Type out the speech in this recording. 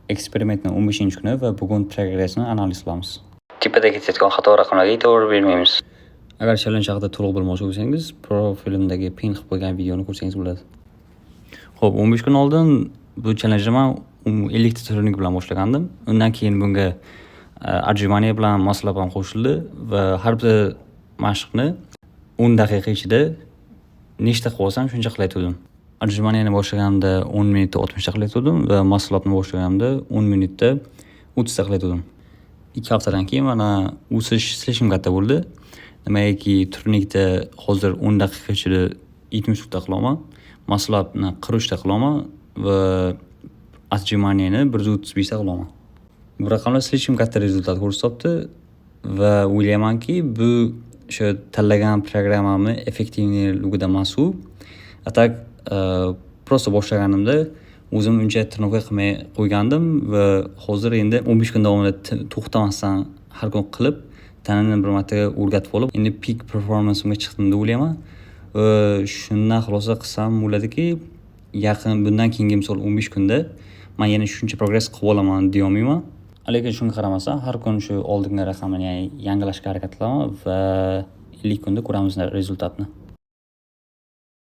eksperimentning 15-kuni va bugun progressni analiz qilamiz. Tepada ketayotgan xato raqamlarga e'tibor bermaymiz. Agar challenge haqida to'liq bilmoqchi bo'lsangiz, profilimdagi pin qilib qo'ygan videoni ko'rsangiz bo'ladi. Xo'p, 15 kun oldin bu challenge men elektroturnik bilan boshlagandim. Undan keyin bunga отжимание bilan maslab ham qo'shildi va har bir mashqni 10 daqiqa ichida nechta qilib olsam shuncha qilayotgandim. Отжиманиeni boshlaganimda 10 minutda 60 ta qilayotgandim va maslabni boshlaganimda 10 minutda 30 ta qilayotgandim. 2 haftadan keyin mana o'sish slishim katta bo'ldi. Nimaiki turnikda hozir 10 daqiqa ichida 70 ta qilaman, maslabni 40 ta qilaman va отжиманиeni 135 ta qilaman. Bu raqamlar slishim katta rezultat ko'rsatdi va o'ylaymanki, bu o'sha tanlagan programmamni effektivligidan mas'ul. Atak prosta boshlaganimda o'zim uncha trenovatsiya qilmay qo'ygandim va hozir endi 15 kun davomida to'xtamasdan har kun qilib, tanani bir marta o'rgatib olib, endi peak performance'imga chiqdim deb o'ylayman. Va shundan xulosa qilsam bo'ladiki, bundan keyingi misol 15 kunda men yana shuncha progress qilib olaman deya olmayman. Lekin shunga qaramasdan har kun shu oldingi raqamni yangilashga harakat qilaman va 50 kunda ko'ramiz rezultatni.